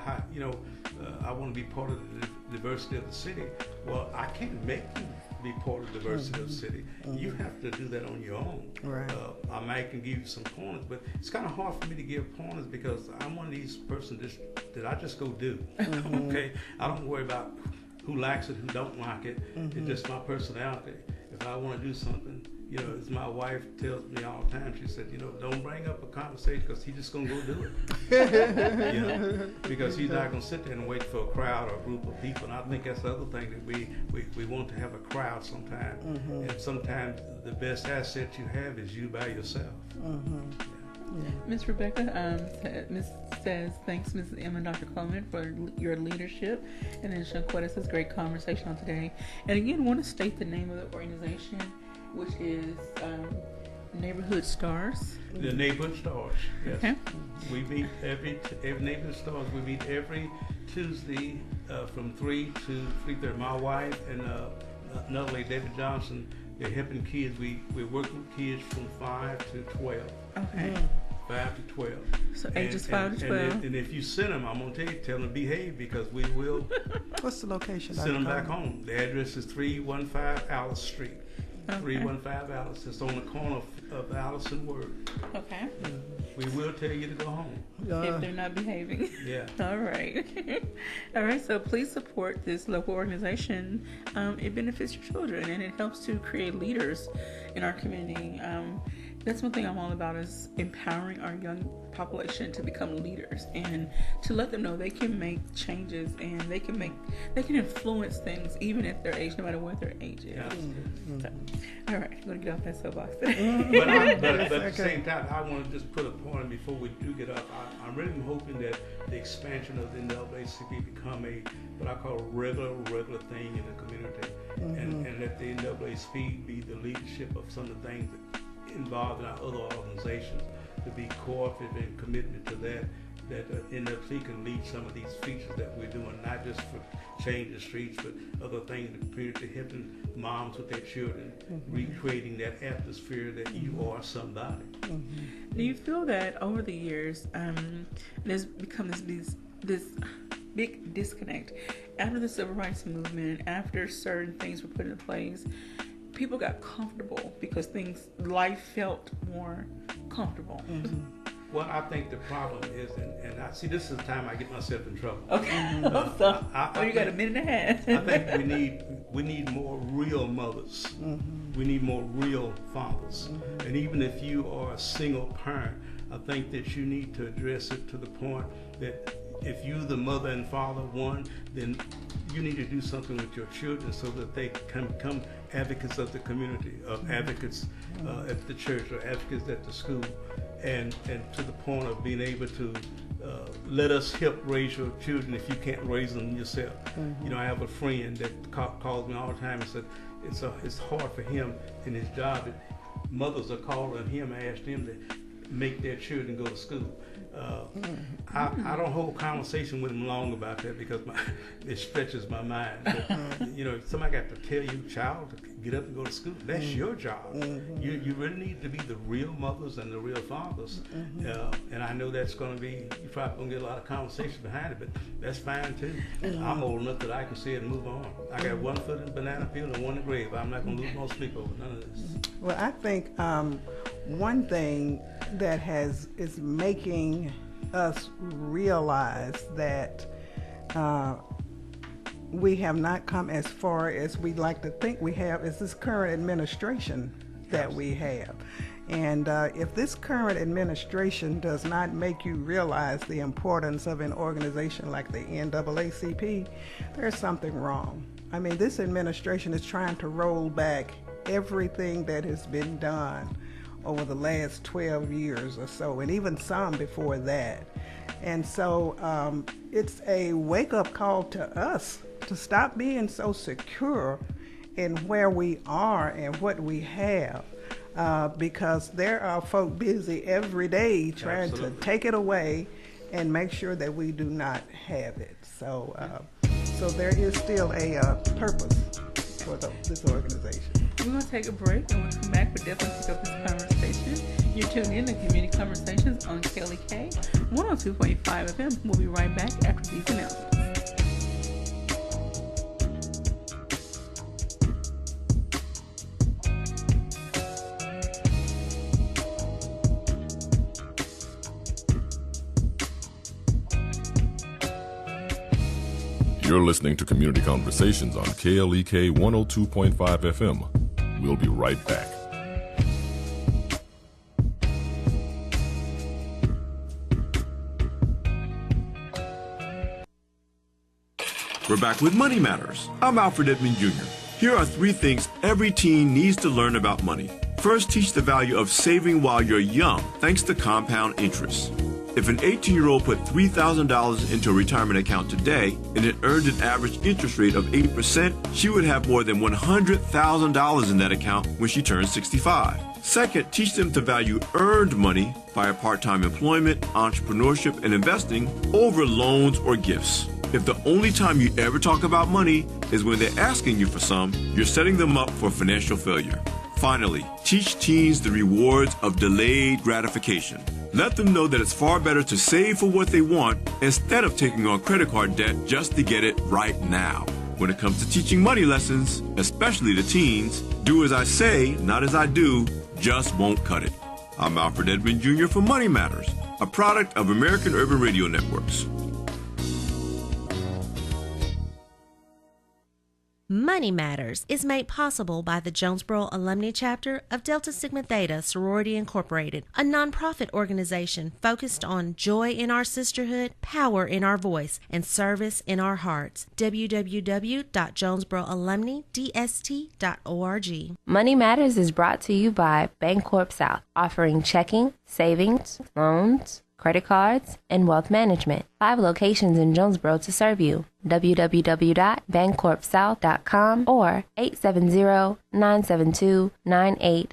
I want to be part of the diversity of the city. Well, I can't make you be part of the diversity of the city. You have to do that on your own. Right. I might can give you some pointers, but it's kind of hard for me to give pointers because I'm one of these persons that I just go do. Okay, I don't worry about who likes it, who don't like it. It's just my personality. If I want to do something, as my wife tells me all the time, she said, don't bring up a conversation because he's just going to go do it. Because he's not going to sit there and wait for a crowd or a group of people. And I think that's the other thing that we want to have a crowd sometimes. And sometimes the best asset you have is you by yourself. Miss Rebecca says, thanks, Mrs. M and Dr. Coleman, for your leadership. And then Shanquetta says, great conversation on today. And again, want to state the name of the organization, which is Neighborhood Stars. The Neighborhood Stars, yes. Okay. We meet every Neighborhood Stars. We meet every Tuesday from 3 to 3:30. My wife and another lady, David Johnson, they're helping kids. We're working with kids from 5 to 12. Okay. 5 to 12. So ages 5 to 12. And if you send them, I'm going to tell them to behave because we will What's the location? send them back home. The address is 315 Alice Street. 315 Alice. It's on the corner of Alice and Word. Okay. We will tell you to go home. If they're not behaving. Yeah. All right. All right. So please support this local organization. It benefits your children and it helps to create leaders in our community. That's one thing I'm all about is empowering our young population to become leaders and to let them know they can make changes and they can influence things even at their age, no matter what their age is. So, all right, I'm going to get off that soapbox. but at the same time, I want to just put a point before we do get up. I'm really hoping that the expansion of the NAACP become what I call a regular thing in the community, and let the NAACP be the leadership of some of the things that involved in our other organizations, to be cooperative and committed to that NAACP can lead some of these features that we're doing, not just for Change the Streets, but other things in the community, helping moms with their children, recreating that atmosphere that you are somebody. Do you feel that over the years, there's become this big disconnect after the civil rights movement, after certain things were put into place? People got comfortable because life felt more comfortable. Well, I think the problem is, and I see this is the time I get myself in trouble. Okay. You got a minute and a half. I think we need more real mothers. We need more real fathers. And even if you are a single parent, I think that you need to address it to the point that if you're the mother and father, then you need to do something with your children so that they can become advocates of the community, advocates at the church, or advocates at the school, and to the point of being able to let us help raise your children if you can't raise them yourself. You know, I have a friend that calls me all the time and said it's hard for him in his job that mothers are calling him and asking him to make their children go to school. I don't hold conversation with him long about that because it stretches my mind. But, you know, somebody got to tell you, child, to get up and go to school. That's your job. You really need to be the real mothers and the real fathers. And I know that's going to be, you're probably going to get a lot of conversation behind it, but that's fine too. I'm old enough that I can say it and move on. I got one foot in the banana field and one in the grave. I'm not going to lose no sleep over none of this. Well, I think one thing that is making us realize that we have not come as far as we'd like to think we have is this current administration that we have. And if this current administration does not make you realize the importance of an organization like the NAACP, there's something wrong. I mean, this administration is trying to roll back everything that has been done over the last 12 years or so, and even some before that. And so it's a wake-up call to us to stop being so secure in where we are and what we have, because there are folk busy every day trying to take it away and make sure that we do not have it. So there is still a purpose for this organization. We're going to take a break, and when we come back, we'll definitely pick up this conversation. You're tuned in to Community Conversations on KLEK 102.5 FM. We'll be right back after these announcements. You're listening to Community Conversations on KLEK 102.5 FM. We'll be right back. We're back with Money Matters. I'm Alfred Edmond Jr. Here are 3 things every teen needs to learn about money. First, teach the value of saving while you're young, thanks to compound interest. If an 18-year-old put $3,000 into a retirement account today and it earned an average interest rate of 8%, she would have more than $100,000 in that account when she turns 65. Second, teach them to value earned money via part-time employment, entrepreneurship, and investing over loans or gifts. If the only time you ever talk about money is when they're asking you for some, you're setting them up for financial failure. Finally, teach teens the rewards of delayed gratification. Let them know that it's far better to save for what they want instead of taking on credit card debt just to get it right now. When it comes to teaching money lessons, especially to teens, do as I say, not as I do, just won't cut it. I'm Alfred Edmond Jr. for Money Matters, a product of American Urban Radio Networks. Money Matters is made possible by the Jonesboro Alumni Chapter of Delta Sigma Theta Sorority Incorporated, a nonprofit organization focused on joy in our sisterhood, power in our voice, and service in our hearts. www.jonesboroalumnidst.org. Money Matters is brought to you by Bancorp South, offering checking, savings, loans, credit cards, and wealth management. 5 locations in Jonesboro to serve you. www.bancorpsouth.com or 870-972-9800.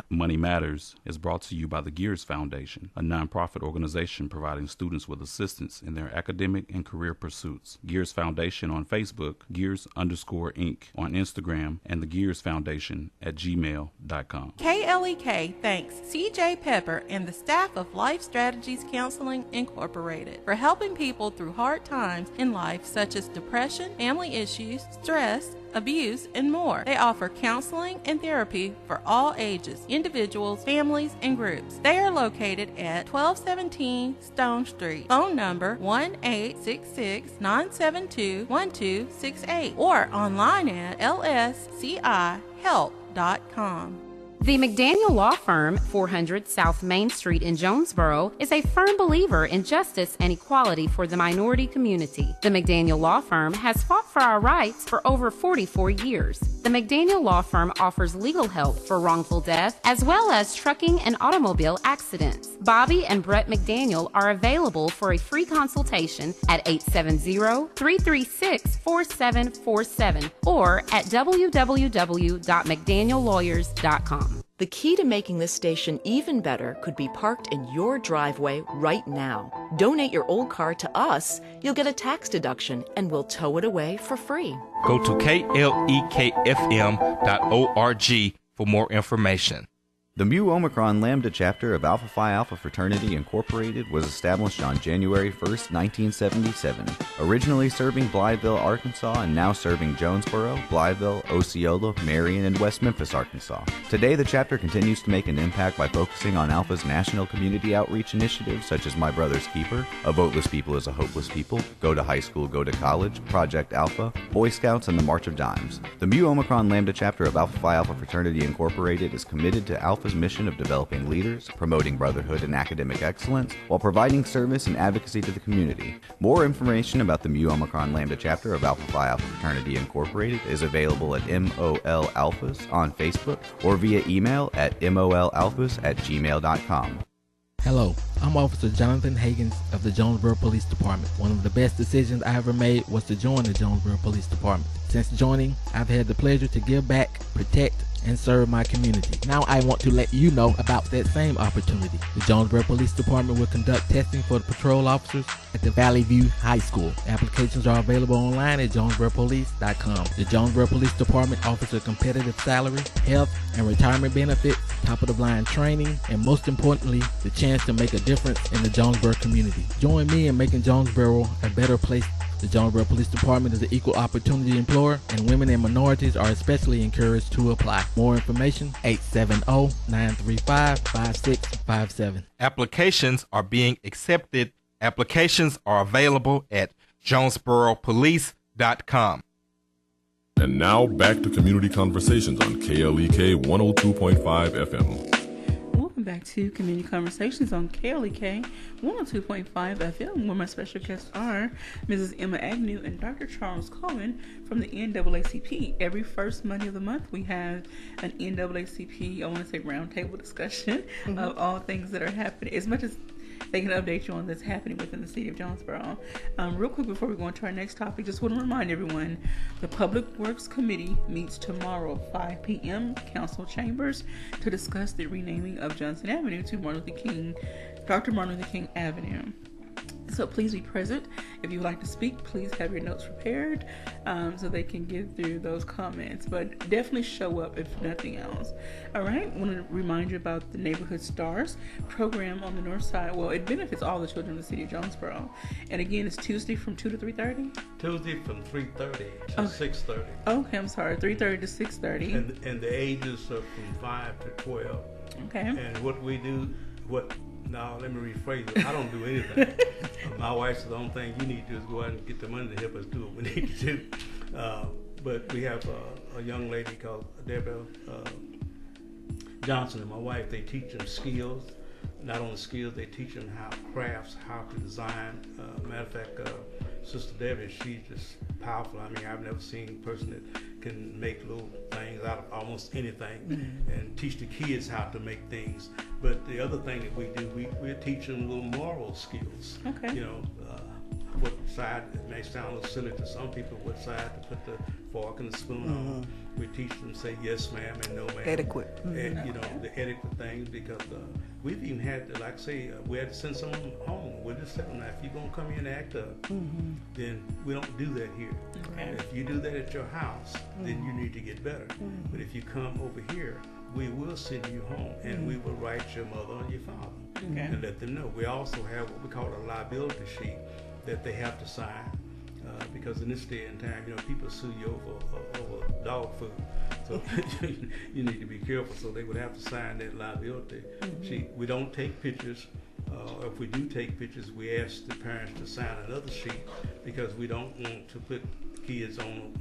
Money Matters is brought to you by the Gears Foundation, a nonprofit organization providing students with assistance in their academic and career pursuits. Gears Foundation on Facebook, Gears_Inc. on Instagram, and the Gears Foundation at gmail.com. KLEK thanks CJ Pepper and the staff of Life Strategies Counseling Incorporated for helping people through hard times in life such as depression, family issues, stress, abuse, and more. They offer counseling and therapy for all ages, individuals, families, and groups. They are located at 1217 Stone Street. Phone number 1-866-972-1268 or online at lscihelp.com. The McDaniel Law Firm, 400 South Main Street in Jonesboro, is a firm believer in justice and equality for the minority community. The McDaniel Law Firm has fought for our rights for over 44 years. The McDaniel Law Firm offers legal help for wrongful death as well as trucking and automobile accidents. Bobby and Brett McDaniel are available for a free consultation at 870-336-4747 or at www.mcdaniellawyers.com. The key to making this station even better could be parked in your driveway right now. Donate your old car to us, you'll get a tax deduction, and we'll tow it away for free. Go to klekfm.org for more information. The Mu Omicron Lambda chapter of Alpha Phi Alpha Fraternity Incorporated was established on January 1st, 1977, originally serving Blytheville, Arkansas, and now serving Jonesboro, Blytheville, Osceola, Marion, and West Memphis, Arkansas. Today, the chapter continues to make an impact by focusing on Alpha's national community outreach initiatives such as My Brother's Keeper, A Voteless People is a Hopeless People, Go to High School, Go to College, Project Alpha, Boy Scouts, and the March of Dimes. The Mu Omicron Lambda chapter of Alpha Phi Alpha Fraternity Incorporated is committed to Alpha's mission of developing leaders, promoting brotherhood and academic excellence, while providing service and advocacy to the community. More information about the Mu Omicron Lambda chapter of Alpha Phi Alpha Fraternity Incorporated is available at MOL Alphas on Facebook or via email at molalphas@gmail.com. Hello, I'm Officer Jonathan Higgins of the Jonesboro Police Department. One of the best decisions I ever made was to join the Jonesboro Police Department. Since joining, I've had the pleasure to give back, protect, and serve my community. Now I want to let you know about that same opportunity. The Jonesboro Police Department will conduct testing for the patrol officers at the Valley View High School. Applications are available online at jonesboropolice.com. The Jonesboro Police Department offers a competitive salary, health, and retirement benefits, top-of-the-line training, and most importantly, the chance to make a difference in the Jonesboro community. Join me in making Jonesboro a better place. The Jonesboro Police Department is an equal opportunity employer, and women and minorities are especially encouraged to apply. More information, 870-935-5657. Applications are being accepted. Applications are available at jonesboropolice.com. And now back to Community Conversations on KLEK 102.5 FM. Welcome back to Community Conversations on KLEK 102.5 FM, where my special guests are Mrs. Emma Agnew and Dr. Charles Cohen from the NAACP. Every first Monday of the month, we have an NAACP, I want to say roundtable discussion of all things that are happening, as much as they can update you on what's happening within the city of Jonesboro. Real quick before we go on to our next topic, just want to remind everyone, the Public Works Committee meets tomorrow at 5 p.m. Council Chambers to discuss the renaming of Johnson Avenue to Dr. Martin Luther King Avenue. So please be present. If you would like to speak, please have your notes prepared so they can get through those comments. But definitely show up if nothing else. All right. I want to remind you about the Neighborhood Stars program on the north side. Well, it benefits all the children of the city of Jonesboro. And again, it's Tuesday from 2 to 3:30? Tuesday from 3:30 to 6:30. Okay, I'm sorry. 3:30 to 6:30. And the ages are from 5 to 12. Okay. And what we do, now, let me rephrase it. I don't do anything. My wife says the only thing you need to do is go out and get the money to help us do what we need to do. But we have a young lady called Deborah Johnson and my wife. They teach them skills. Not only skills, they teach them crafts, how to design. Matter of fact, Sister Debbie, she's just powerful. I mean, I've never seen a person that can make little things out of almost anything and teach the kids how to make things. But the other thing that we do, we teach them little moral skills. Okay. what side, it may sound a little silly to some people, what side to put the fork and the spoon on. We teach them to say yes ma'am and no ma'am. Etiquette. You know, the etiquette things, because we've even had to, like say, we had to send someone home. We'll just tell them, now, if you're going to come here and act up, then we don't do that here. Okay. If you do that at your house, then you need to get better. But if you come over here, we will send you home, and we will write your mother and your father and let them know. We also have what we call a liability sheet that they have to sign, because in this day and time, you know, people sue you over dog food. So you need to be careful. So they would have to sign that liability sheet. We don't take pictures. If we do take pictures, we ask the parents to sign another sheet, because we don't want to put kids on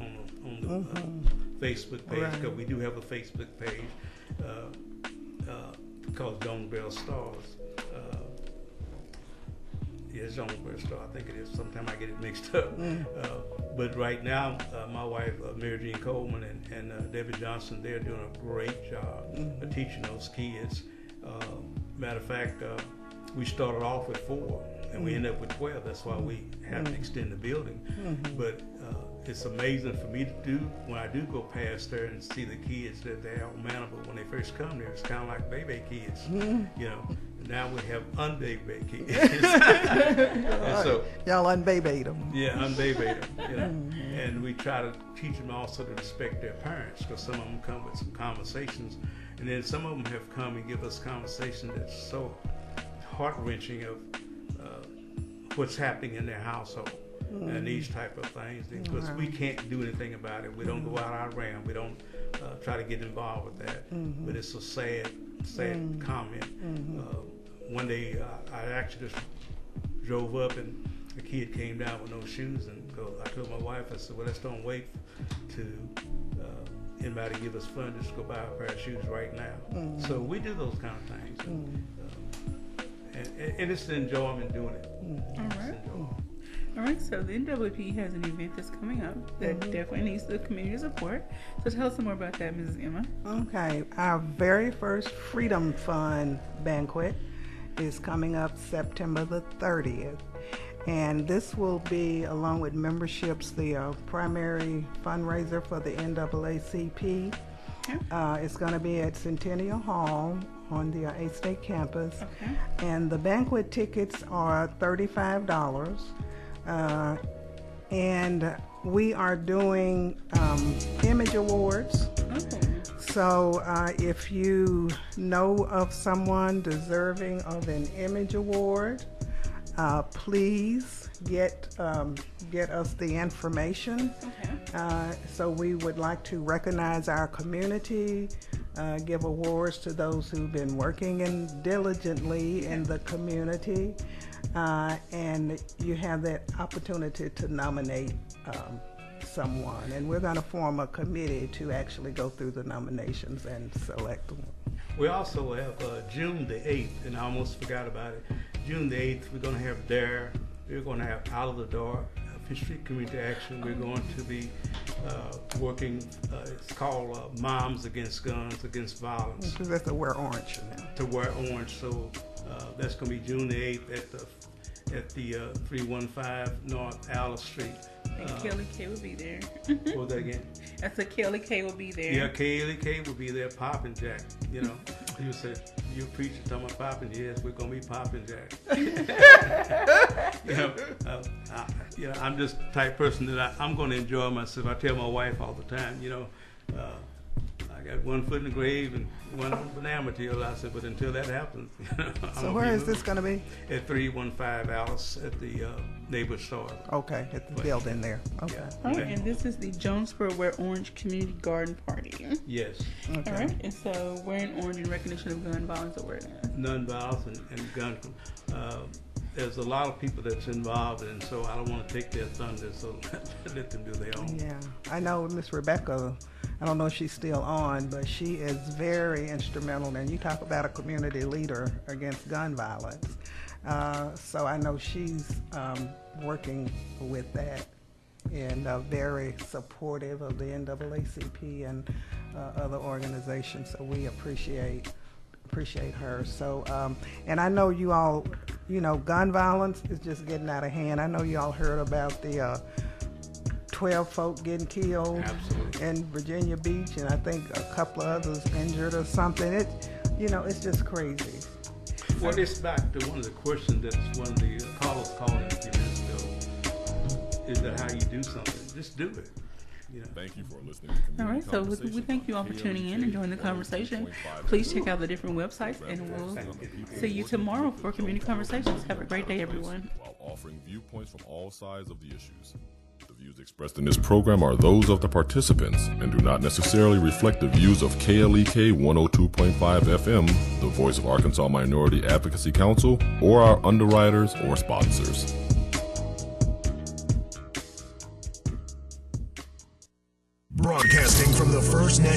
the Facebook page, because we do have a Facebook page called Jonesboro Stars. It's Jonesboro Star, I think it is. Sometimes I get it mixed up. But right now, my wife, Mary Jean Coleman, and Debbie Johnson, they're doing a great job of teaching those kids. Matter of fact, we started off with 4, and we ended up with 12. That's why we had to extend the building. But it's amazing for me to do, when I do go past there and see the kids, that they're all manable. When they first come there, it's kind of like baby kids, you know. Now we have unbabied kids. And so, y'all unbabied them. Yeah, unbabied them. You know? And we try to teach them also to respect their parents, because some of them come with some conversations, and then some of them have come and give us conversation that's so heart-wrenching of what's happening in their household. And these type of things, because we can't do anything about it. We don't go out our ram. We don't try to get involved with that. But it's a sad comment. One day, I actually just drove up, and a kid came down with no shoes, and I told my wife, I said, well, let's don't wait to anybody give us fun, just go buy a pair of shoes right now. So we do those kind of things. And it's the enjoyment doing it. All right, so the NAACP has an event that's coming up that definitely needs the community support. So tell us some more about that, Mrs. Emma. Okay, our very first Freedom Fund banquet is coming up September the 30th. And this will be, along with memberships, the primary fundraiser for the NAACP. It's going to be at Centennial Hall on the A State campus. And the banquet tickets are $35. And we are doing image awards. So if you know of someone deserving of an image award, please get us the information. So we would like to recognize our community, give awards to those who've been working diligently in the community. And you have that opportunity to nominate someone, and we're going to form a committee to actually go through the nominations and select them. We also have June the 8th, and I almost forgot about it. June the 8th, we're going to have DARE. We're going to have Out of the Door, Fifth Street Community Action. We're going to be working, it's called Moms Against Guns, Against Violence. That's to wear orange now. To wear orange, so that's going to be June the 8th at the 315 North Alice Street. And Kelly K will be there. What was that again? I said Kelly K will be there. Yeah, Kelly K will be there, popping Jack. You know, you said, you preacher talking about popping. Yes, we're gonna be popping Jack. You know, I'm just the type person that I'm gonna enjoy myself. I tell my wife all the time, you know, I got one foot in the grave and one on banana material. I said, but until that happens, so where is this going to be? At 315 Alice at the neighborhood store. Okay, at the building there. Okay. Yeah. All right, and this is the Jonesboro Wear Orange Community Garden Party. Yes. Okay. All right, and so wearing orange in recognition of gun violence awareness. Non-violence and gun. There's a lot of people that's involved, and so I don't want to take their thunder, so let them do their own. Yeah, I know Miss Rebecca, I don't know if she's still on, but she is very instrumental, and you talk about a community leader against gun violence. So I know she's working with that and very supportive of the NAACP and other organizations, so we appreciate appreciate her. So, and I know you all, gun violence is just getting out of hand. I know you all heard about the 12 folk getting killed in Virginia Beach, and I think a couple of others injured or something. It's just crazy. Well, it's back to one of the questions that one of the callers called in a few minutes ago. Is that how you do something? Just do it. Thank you for listening to All right, so we thank you all for tuning in and joining the conversation. Please check out the different websites, and we'll see you tomorrow for Community Conversations. Have a great day, everyone. While offering viewpoints from all sides of the issues. The views expressed in this program are those of the participants and do not necessarily reflect the views of KLEK 102.5 FM, the voice of Arkansas Minority Advocacy Council, or our underwriters or sponsors. Broadcasting from the First National